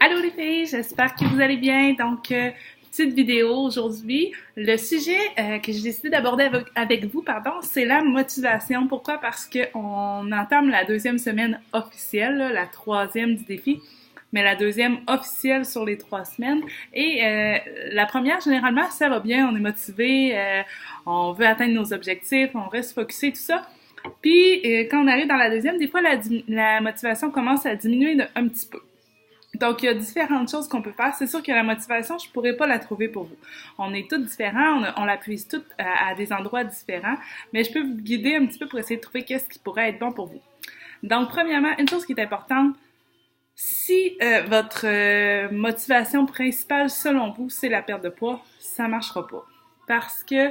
Allô les filles, j'espère que vous allez bien. Petite vidéo aujourd'hui. Le sujet que j'ai décidé d'aborder avec vous, c'est la motivation. Pourquoi? Parce qu'on entame la deuxième semaine officielle, là, la troisième du défi, mais la deuxième officielle sur les 3 semaines. Et la première, généralement, ça va bien, on est motivé, on veut atteindre nos objectifs, on reste focusé, tout ça. Puis quand on arrive dans la deuxième, des fois la motivation commence à diminuer un petit peu. Donc, il y a différentes choses qu'on peut faire. C'est sûr que la motivation, je pourrais pas la trouver pour vous. On est tous différents, on la puise toutes à des endroits différents, mais je peux vous guider un petit peu pour essayer de trouver qu'est-ce qui pourrait être bon pour vous. Donc, premièrement, une chose qui est importante, si votre motivation principale, selon vous, c'est la perte de poids, ça marchera pas. Parce que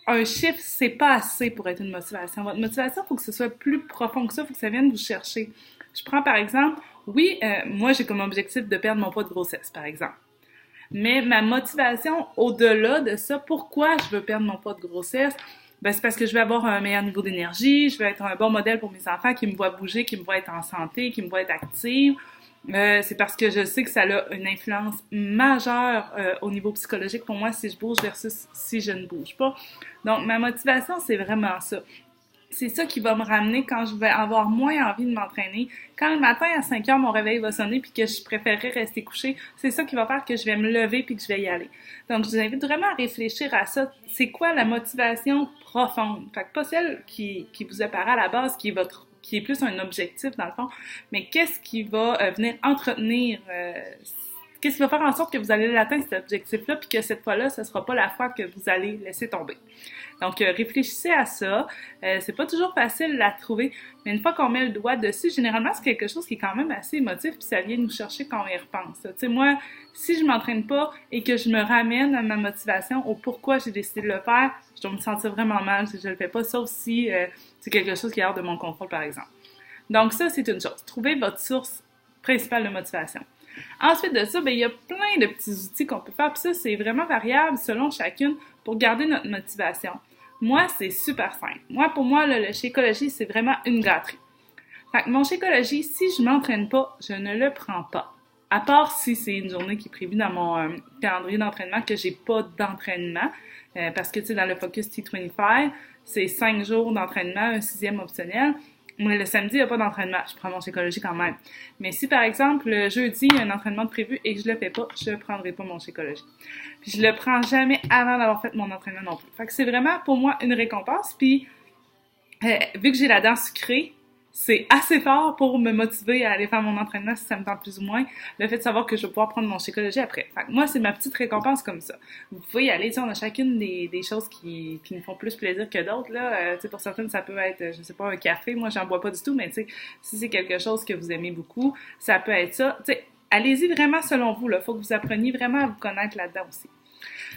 un chiffre, c'est pas assez pour être une motivation. Votre motivation, il faut que ce soit plus profond que ça, il faut que ça vienne vous chercher. Je prends par exemple, oui, moi j'ai comme objectif de perdre mon poids de grossesse, par exemple. Mais ma motivation, au-delà de ça, pourquoi je veux perdre mon poids de grossesse? Ben, c'est parce que je veux avoir un meilleur niveau d'énergie, je veux être un bon modèle pour mes enfants qui me voient bouger, qui me voient être en santé, qui me voient être active. C'est parce que je sais que ça a une influence majeure au niveau psychologique pour moi si je bouge versus si je ne bouge pas. Donc, ma motivation, c'est vraiment ça. C'est ça qui va me ramener quand je vais avoir moins envie de m'entraîner. Quand le matin à 5 heures, mon réveil va sonner puis que je préférerais rester couchée, c'est ça qui va faire que je vais me lever puis que je vais y aller. Donc, je vous invite vraiment à réfléchir à ça. C'est quoi la motivation profonde? Fait que pas celle qui vous apparaît à la base, qui est plus un objectif dans le fond, mais qu'est-ce qui va venir entretenir qu'est-ce qui va faire en sorte que vous allez l'atteindre cet objectif-là, puis que cette fois-là, ce sera pas la fois que vous allez laisser tomber. Donc, réfléchissez à ça. C'est pas toujours facile à trouver, mais une fois qu'on met le doigt dessus, généralement, c'est quelque chose qui est quand même assez émotif, puis ça vient nous chercher quand on y repense. Tu sais, moi, si je m'entraîne pas et que je me ramène à ma motivation, au pourquoi j'ai décidé de le faire, je dois me sentir vraiment mal si je le fais pas, sauf si c'est quelque chose qui est hors de mon contrôle, par exemple. Donc, ça, c'est une chose. Trouvez votre source principale de motivation. Ensuite de ça, ben, il y a plein de petits outils qu'on peut faire, puis ça, c'est vraiment variable selon chacune pour garder notre motivation. Moi, c'est super simple. Pour moi, le Shakeology, c'est vraiment une gâterie. Fait que mon Shakeology, si je m'entraîne pas, je ne le prends pas. À part si c'est une journée qui est prévue dans mon calendrier d'entraînement que j'ai pas d'entraînement, parce que, tu sais, dans le Focus T25, c'est 5 jours d'entraînement, un 6e optionnel. Mais le samedi, il n'y a pas d'entraînement. Je prends mon Shakeology quand même. Mais si, par exemple, le jeudi, il y a un entraînement de prévu et que je le fais pas, je ne prendrai pas mon Shakeology. Puis je le prends jamais avant d'avoir fait mon entraînement non plus. Fait que c'est vraiment, pour moi, une récompense. Puis, vu que j'ai la dent sucrée, c'est assez fort pour me motiver à aller faire mon entraînement si ça me tente plus ou moins. Le fait de savoir que je vais pouvoir prendre mon Shakeology après. Fait que moi, c'est ma petite récompense comme ça. Vous pouvez y aller, tu sais, on a chacune des choses qui nous font plus plaisir que d'autres, là. Tu sais, pour certaines, ça peut être, je sais pas, un café. Moi, j'en bois pas du tout, mais tu sais, si c'est quelque chose que vous aimez beaucoup, ça peut être ça. Tu sais, allez-y vraiment selon vous, là. Faut que vous appreniez vraiment à vous connaître là-dedans aussi.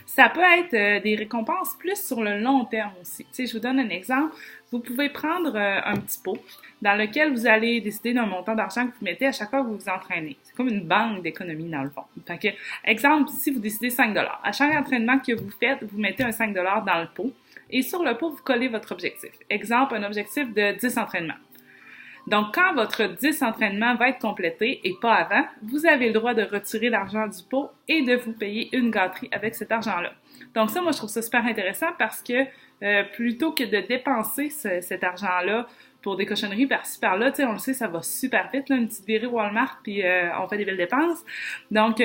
Ça peut être des récompenses plus sur le long terme aussi. Tu sais, je vous donne un exemple. Vous pouvez prendre un petit pot dans lequel vous allez décider d'un montant d'argent que vous mettez à chaque fois que vous vous entraînez. C'est comme une banque d'économie dans le fond. Fait que, exemple, si vous décidez 5 $, à chaque entraînement que vous faites, vous mettez un 5 $ dans le pot et sur le pot, vous collez votre objectif. Exemple, un objectif de 10 entraînements. Donc, quand votre 10 entraînements va être complété et pas avant, vous avez le droit de retirer l'argent du pot et de vous payer une gâterie avec cet argent-là. Donc ça, moi, je trouve ça super intéressant parce que plutôt que de dépenser cet argent-là pour des cochonneries par-ci par-là, tu sais, on le sait, ça va super vite, là, une petite virée Walmart, puis on fait des belles dépenses. Donc,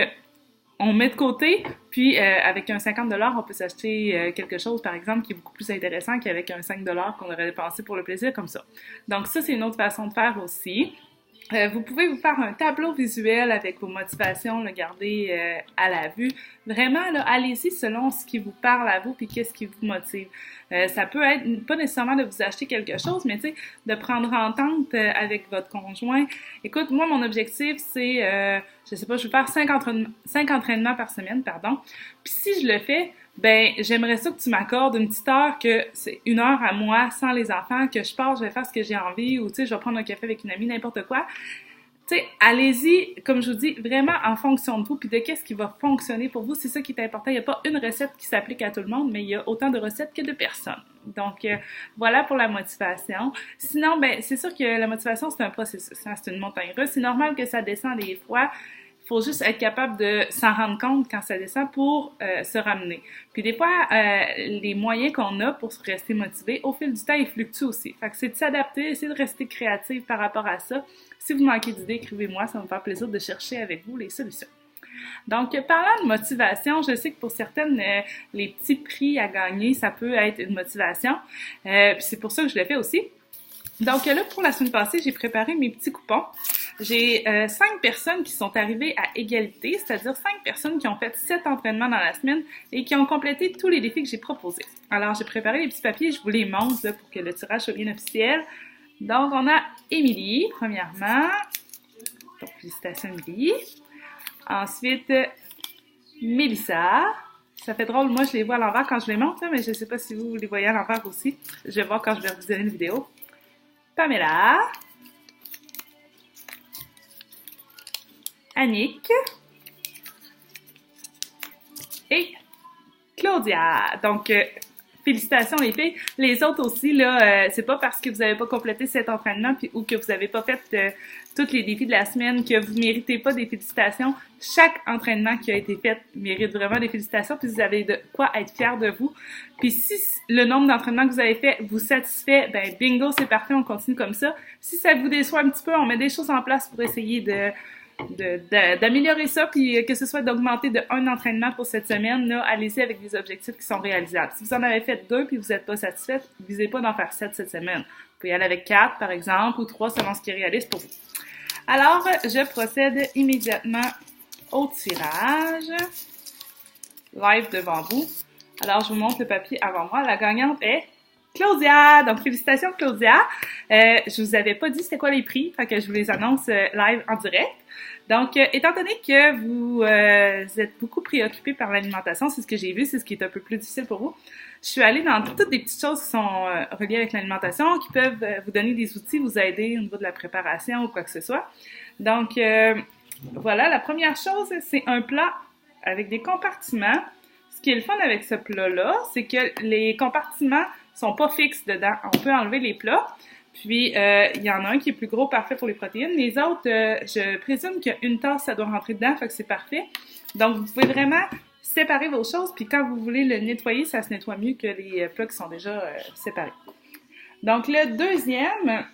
on met de côté, puis avec un 50 $, on peut s'acheter quelque chose, par exemple, qui est beaucoup plus intéressant qu'avec un 5 $ qu'on aurait dépensé pour le plaisir comme ça. Donc ça, c'est une autre façon de faire aussi. Vous pouvez vous faire un tableau visuel avec vos motivations, le garder à la vue. Vraiment, là, allez-y selon ce qui vous parle à vous puis qu'est-ce qui vous motive. Ça peut être pas nécessairement de vous acheter quelque chose, mais tu sais, de prendre entente avec votre conjoint. Écoute, moi, mon objectif, c'est, je sais pas, je veux faire 5 entraînements par semaine, pardon. Puis si je le fais, ben j'aimerais ça que tu m'accordes une petite heure, que c'est 1 heure à moi sans les enfants, que je pars, je vais faire ce que j'ai envie, ou tu sais, je vais prendre un café avec une amie, n'importe quoi. tu sais, allez-y, comme je vous dis, vraiment en fonction de vous, puis de qu'est-ce qui va fonctionner pour vous. C'est ça qui est important. Il n'y a pas une recette qui s'applique à tout le monde, mais il y a autant de recettes que de personnes. Donc, voilà pour la motivation. Sinon, ben, c'est sûr que la motivation, c'est un processus, hein, c'est une montagne russe. C'est normal que ça descend des fois. Il faut juste être capable de s'en rendre compte quand ça descend pour se ramener. Puis des fois, les moyens qu'on a pour se rester motivé, au fil du temps, ils fluctuent aussi. Fait que c'est de s'adapter, essayer de rester créatif par rapport à ça. Si vous manquez d'idées, écrivez-moi, ça va me faire plaisir de chercher avec vous les solutions. Donc, parlant de motivation, je sais que pour certaines, les petits prix à gagner, ça peut être une motivation. Puis c'est pour ça que je le fais aussi. Donc là, pour la semaine passée, j'ai préparé mes petits coupons. J'ai 5 personnes qui sont arrivées à égalité, c'est-à-dire 5 personnes qui ont fait 7 entraînements dans la semaine et qui ont complété tous les défis que j'ai proposés. Alors, j'ai préparé les petits papiers, je vous les montre là, pour que le tirage soit bien officiel. Donc, on a Émilie, premièrement. Donc, félicitations, Émilie. Ensuite, Mélissa. Ça fait drôle, moi, je les vois à l'envers quand je les montre, là, mais je ne sais pas si vous les voyez à l'envers aussi. Je vais voir quand je vais revisionner une vidéo. Pamela. Annick. Et Claudia. Donc, félicitations les filles. Les autres aussi, là, c'est pas parce que vous n'avez pas complété cet entraînement ou que vous n'avez pas fait tous les défis de la semaine que vous méritez pas des félicitations. Chaque entraînement qui a été fait mérite vraiment des félicitations, puis vous avez de quoi être fiers de vous. Puis si le nombre d'entraînements que vous avez fait vous satisfait, ben bingo, c'est parfait, on continue comme ça. Si ça vous déçoit un petit peu, on met des choses en place pour essayer d'améliorer ça, puis que ce soit d'augmenter de un entraînement pour cette semaine, là, allez-y avec des objectifs qui sont réalisables. Si vous en avez fait 2 puis vous n'êtes pas satisfait, visez pas d'en faire 7 cette semaine. Vous pouvez y aller avec 4, par exemple, ou 3 selon ce qui est réaliste pour vous. Alors, je procède immédiatement au tirage. Live devant vous. Alors, je vous montre le papier avant moi. La gagnante est Claudia! Donc, félicitations Claudia! Je vous avais pas dit c'était quoi les prix, fait que je vous les annonce live en direct. Donc, étant donné que vous êtes beaucoup préoccupés par l'alimentation, c'est ce que j'ai vu, c'est ce qui est un peu plus difficile pour vous, je suis allée dans toutes des petites choses qui sont reliées avec l'alimentation, qui peuvent vous donner des outils, vous aider au niveau de la préparation ou quoi que ce soit. Donc, voilà, la première chose, c'est un plat avec des compartiments. Ce qui est le fun avec ce plat-là, c'est que les compartiments sont pas fixes dedans. On peut enlever les plats. Puis, il y en a un qui est plus gros, parfait pour les protéines. Les autres, je présume qu'une tasse, ça doit rentrer dedans, fait que c'est parfait. Donc, vous pouvez vraiment séparer vos choses, puis quand vous voulez le nettoyer, ça se nettoie mieux que les plats qui sont déjà séparés. Donc, le deuxième,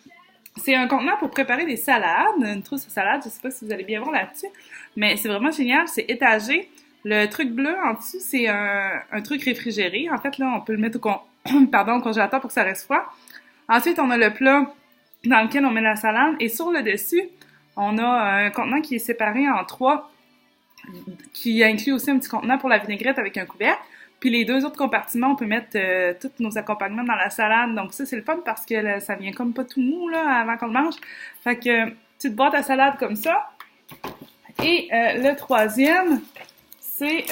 c'est un contenant pour préparer des salades, une trousse à salade, je sais pas si vous allez bien voir là-dessus, mais c'est vraiment génial, c'est étagé. Le truc bleu en dessous, c'est un truc réfrigéré. En fait, là, on peut le mettre au congélateur pour que ça reste froid. Ensuite, on a le plat dans lequel on met la salade. Et sur le dessus, on a un contenant qui est séparé en 3, qui inclut aussi un petit contenant pour la vinaigrette avec un couvercle. Puis les 2 autres compartiments, on peut mettre tous nos accompagnements dans la salade. Donc ça, c'est le fun parce que là, ça vient comme pas tout mou là avant qu'on le mange. Fait que petite boîte à salade comme ça. Et le troisième, c'est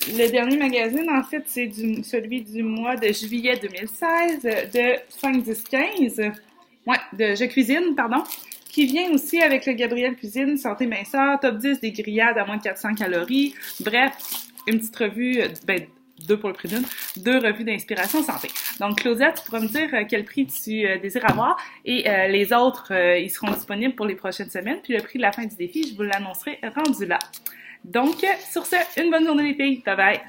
le dernier magazine, en fait, c'est celui du mois de juillet 2016, de 5-10-15, de Je Cuisine, pardon, qui vient aussi avec le Gabriel Cuisine, Santé Minceur, top 10 des grillades à moins de 400 calories, bref, une petite revue, 2 pour le prix d'une, 2 revues d'inspiration santé. Donc, Claudia, tu pourras me dire quel prix tu désires avoir et les autres, ils seront disponibles pour les prochaines semaines, puis le prix de la fin du défi, je vous l'annoncerai rendu là. Donc, sur ce, une bonne journée les filles. Bye bye!